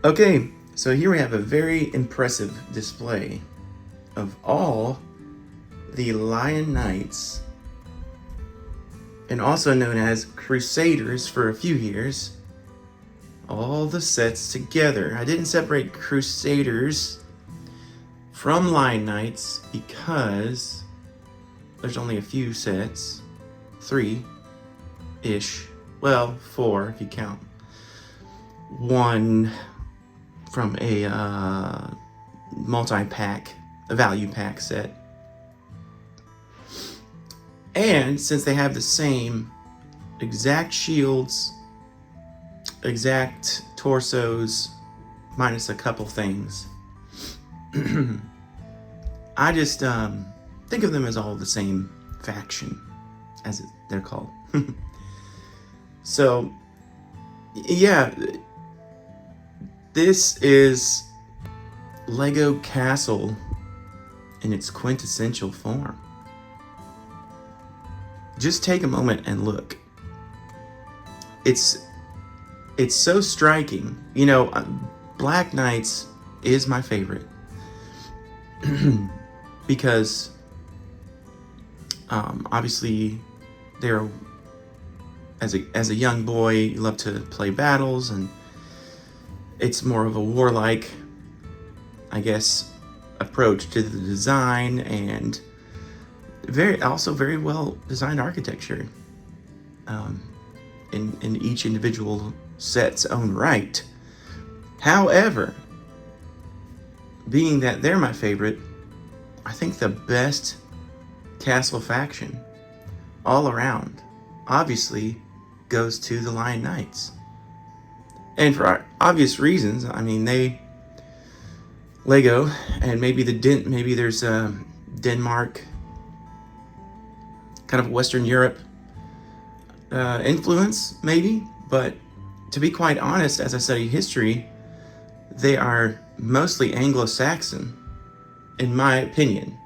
Okay, so here we have a very impressive display of all the Lion Knights, and also known as Crusaders for a few years. All the sets together. I didn't separate Crusaders from Lion Knights because there's only a few sets. 3-ish. Well, 4 if you count one from a multi-pack, a value pack set. And since they have the same exact shields, exact torsos, minus a couple things, I just think of them as all the same faction, as they're called. So, yeah, this is Lego Castle in its quintessential form. Just take a moment and look. It's so striking. You know, Black Knights is my favorite because obviously they're as a young boy, you love to play battles, and it's more of a warlike, I guess, approach to the design, and very well designed architecture in each individual set's own right. However, being that they're my favorite, I think the best castle faction all around obviously goes to the Lion Knights. And for obvious reasons. I mean, Lego, and maybe there's Denmark, kind of Western Europe influence, maybe. But to be quite honest, as I study history, they are mostly Anglo-Saxon, in my opinion.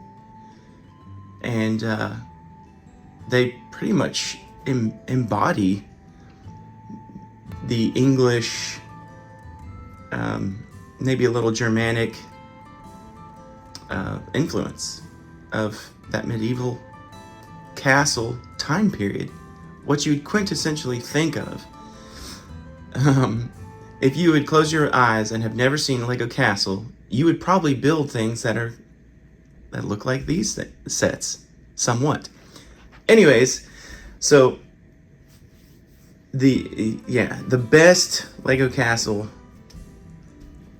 And they pretty much embody the English, maybe a little Germanic influence of that medieval castle time period. What you'd quintessentially think of. If you would close your eyes and have never seen a Lego castle, you would probably build things that look like these sets, somewhat. Anyways, so the best Lego castle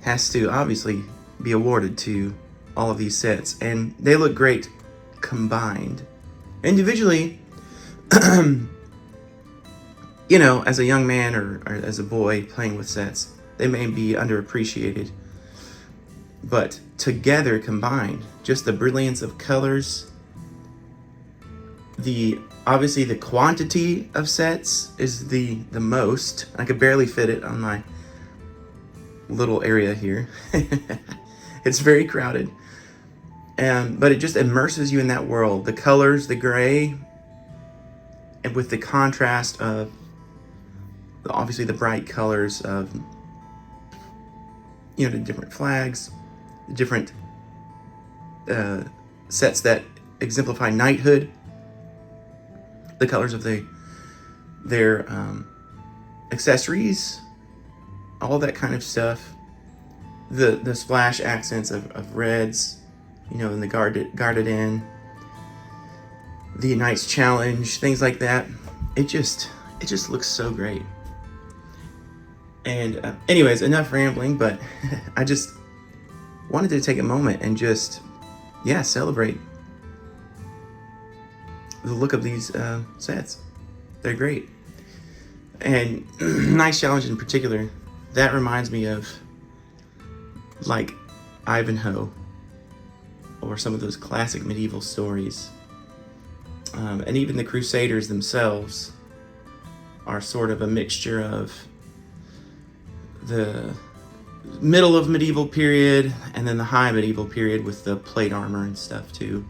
has to obviously be awarded to all of these sets, and they look great combined. Individually, you know, as a young man or as a boy playing with sets, they may be underappreciated. But together, combined, just the brilliance of colors, obviously the quantity of sets is the most. I could barely fit it on my little area here. It's very crowded. But it just immerses you in that world. The colors, the gray, and with the contrast of obviously the bright colors of, you know, the different flags, the different sets that exemplify knighthood, the colors of their accessories, all that kind of stuff, the splash accents of reds, you know, in the guarded in, the Knights Challenge, things like that. It just looks so great. And anyways, enough rambling, but I just wanted to take a moment and just, celebrate the look of these sets. They're great. And Knights Challenge in particular, that reminds me of like Ivanhoe, or some of those classic medieval stories. And even the Crusaders themselves are sort of a mixture of the middle of medieval period and then the high medieval period with the plate armor and stuff too.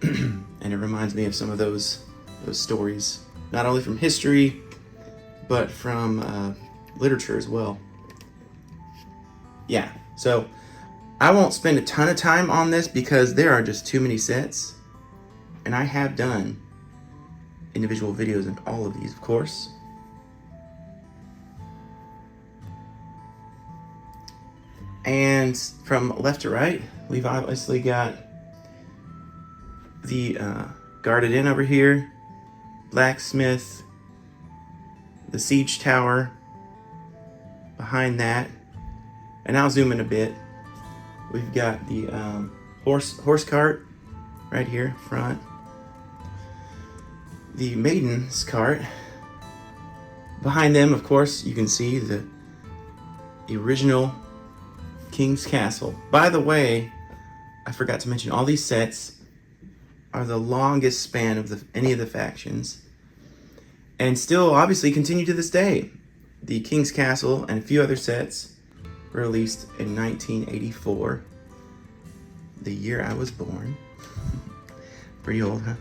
And it reminds me of some of those stories, not only from history, but from literature as well. yeah, so I won't spend a ton of time on this because there are just too many sets. And I have done individual videos on all of these, of course. And from left to right, we've obviously got the Guarded Inn over here, Blacksmith, the Siege Tower behind that. And I'll zoom in a bit. We've got the horse cart right here front. The Maiden's cart. Behind them, of course, you can see the original King's Castle. By the way, I forgot to mention, all these sets are the longest span of any of the factions, and still obviously continue to this day. The King's Castle and a few other sets were released in 1984, the year I was born. Pretty old, huh?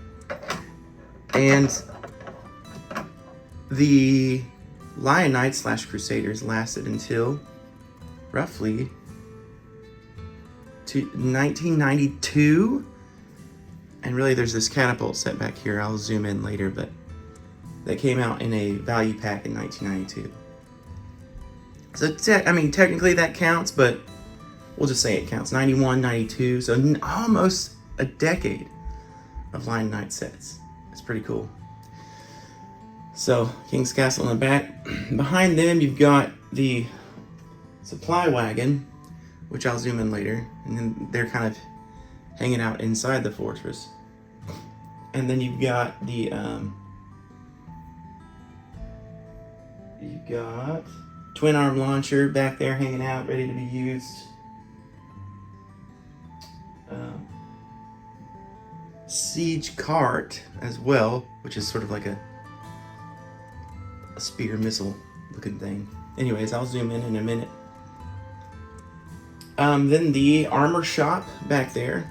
And the Lion Knights / Crusaders lasted until roughly to 1992. And really there's this Catapult set back here. I'll zoom in later, but that came out in a value pack in 1992. So I mean, technically that counts, but we'll just say it counts. 91, 92, so almost a decade of Lion Knight sets. It's pretty cool. So, King's Castle in the back. Behind them, you've got the Supply Wagon, which I'll zoom in later. And then they're kind of hanging out inside the fortress. And then you've got the, you've got twin arm launcher back there hanging out, ready to be used. Siege cart as well, which is sort of like a spear missile looking thing. Anyways, I'll zoom in a minute. Then the armor shop back there.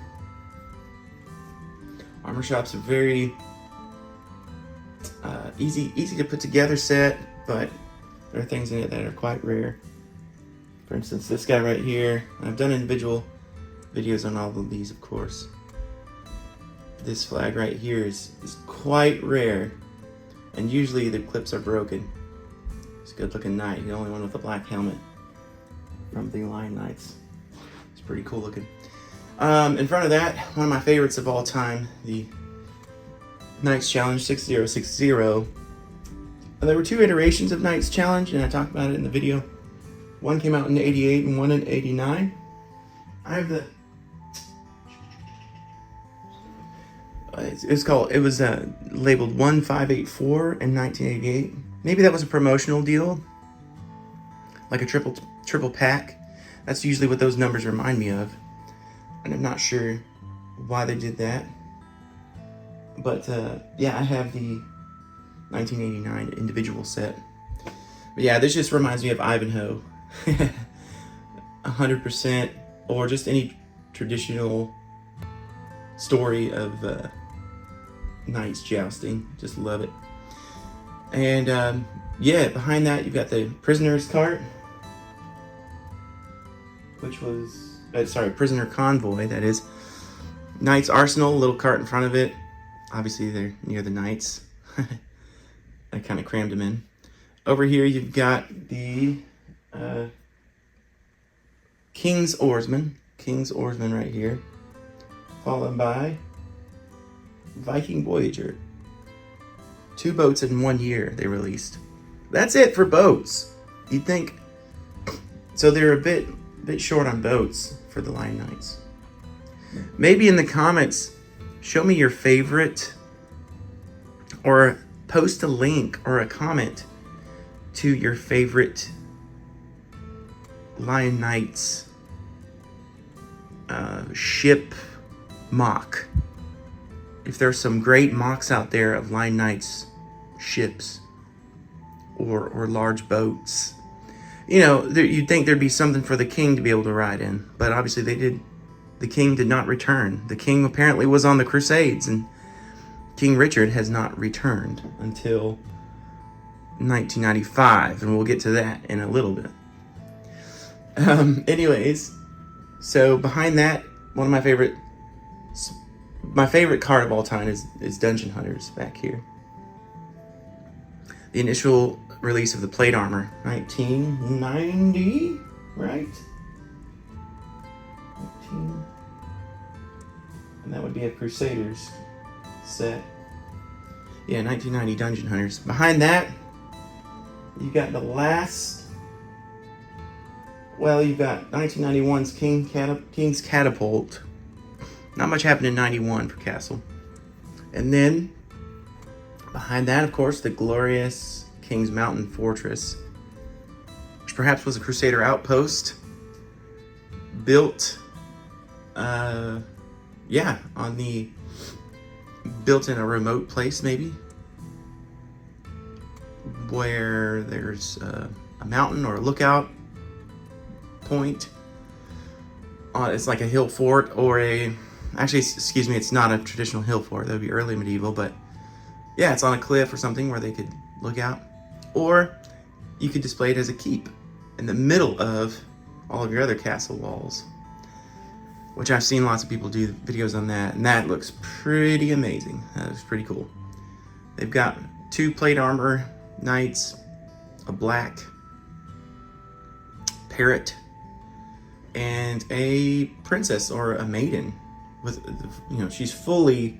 Armor shop's a very easy to put together set, but there are things in it that are quite rare. For instance, this guy right here. I've done individual videos on all of these, of course. This flag right here is quite rare, and usually the clips are broken. It's a good looking knight, the only one with a black helmet from the Lion Knights. It's pretty cool looking. In front of that, one of my favorites of all time, the Knights Challenge 6060. There were two iterations of Knights Challenge, and I talked about it in the video. One came out in '88 and one in '89. I have the it was labeled 1584 in 1988. Maybe that was a promotional deal, like a triple pack. That's usually what those numbers remind me of, and I'm not sure why they did that. But yeah, I have the 1989 individual set. But yeah, this just reminds me of Ivanhoe, 100%, or just any traditional story of knights jousting. Just love it. And yeah, behind that you've got the Prisoner's cart, which was Prisoner Convoy, that is. Knights Arsenal, a little cart in front of it. Obviously they're near the knights. I kind of crammed them in. Over here you've got the King's Oarsmen. King's Oarsmen right here. Followed by Viking Voyager. 2 boats in 1 year they released. That's it for boats. You'd think. So they're a bit short on boats for the Lion Knights. Maybe in the comments, show me your favorite, or post a link or a comment to your favorite Lion Knights ship mock. If there's some great mocks out there of Lion Knights ships or large boats, you know, you'd think there'd be something for the king to be able to ride in, but obviously the king did not return. The king apparently was on the Crusades, and King Richard has not returned until 1995, and we'll get to that in a little bit. Anyways, so behind that, one of my favorite card of all time is Dungeon Hunters back here. The initial release of the plate armor, 1990, right? 19. And that would be a Crusaders set. Yeah, 1990 Dungeon Hunters. Behind that, you got the last. Well, you've got 1991's King's Catapult. Not much happened in 91 for Castle. And then, behind that, of course, the glorious King's Mountain Fortress, which perhaps was a Crusader outpost built, built in a remote place, maybe, where there's a mountain or a lookout point. It's like a hill fort or it's not a traditional hill fort. That would be early medieval, but yeah, it's on a cliff or something where they could look out. Or you could display it as a keep in the middle of all of your other castle walls, which I've seen lots of people do videos on that, and that looks pretty amazing. That looks pretty cool. They've got 2 plate armor knights, a black parrot, and a princess or a maiden with, she's fully,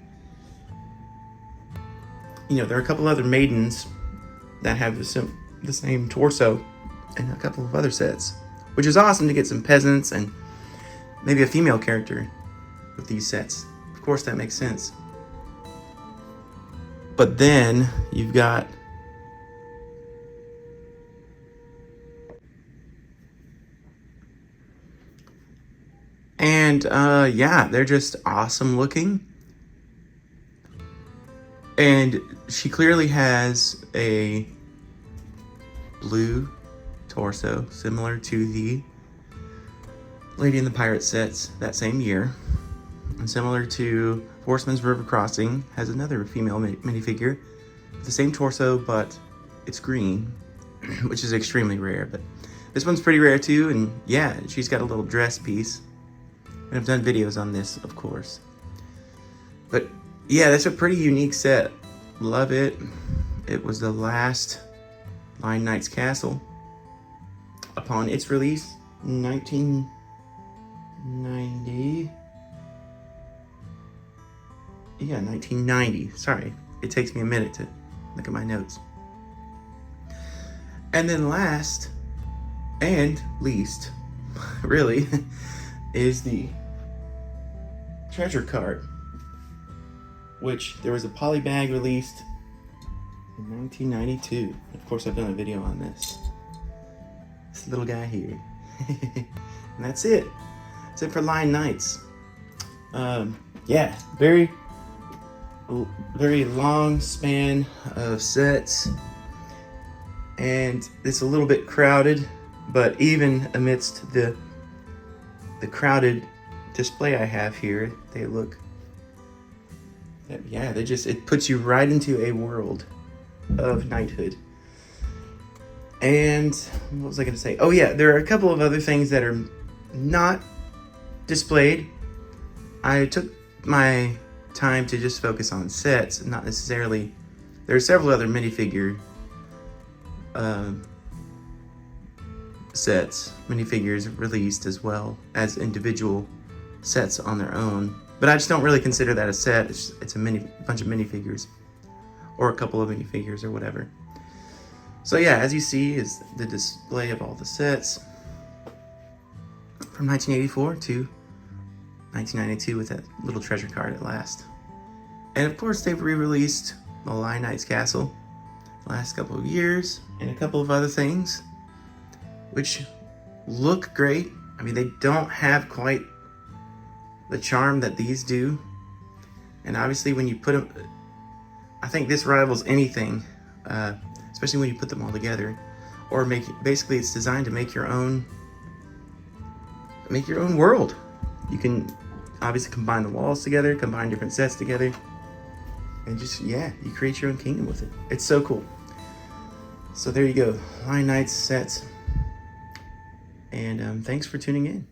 there are a couple other maidens that have the same torso and a couple of other sets, which is awesome to get some peasants and maybe a female character with these sets. Of course, that makes sense. But then you've got they're just awesome looking. And she clearly has a blue torso, similar to the Lady and the Pirate sets that same year. And similar to Horseman's River Crossing, has another female minifigure with the same torso, but it's green, which is extremely rare. But this one's pretty rare too, and yeah, she's got a little dress piece. And I've done videos on this, of course. But yeah, that's a pretty unique set. Love it. It was the last Lion Knight's Castle upon its release in 1990. Yeah, 1990. Sorry, it takes me a minute to look at my notes. And then last and least, really, is the treasure card, which there was a polybag released in 1992. Of course, I've done a video on this. This little guy here. And that's it. That's it for Lion Knights. Yeah, very long span of sets. And it's a little bit crowded, but even amidst the crowded display I have here, they look, yeah, it puts you right into a world of knighthood. And what was I going to say? Oh yeah, there are a couple of other things that are not displayed. I took my time to just focus on sets, not necessarily. There are several other minifigure minifigures released as well as individual sets on their own. But I just don't really consider that a set. It's a bunch of minifigures, or a couple of minifigures, or whatever. So yeah, as you see is the display of all the sets from 1984 to 1992 with that little treasure card at last. And of course they've re-released the Lion Knight's Castle the last couple of years, and a couple of other things which look great. I mean, they don't have quite the charm that these do. And obviously when you put them, I think this rivals anything, especially when you put them all together, or basically it's designed to make your own world. You can obviously combine the walls together, combine different sets together, and just, yeah, you create your own kingdom with it. It's so cool. So there you go, Lion Knights sets. And thanks for tuning in.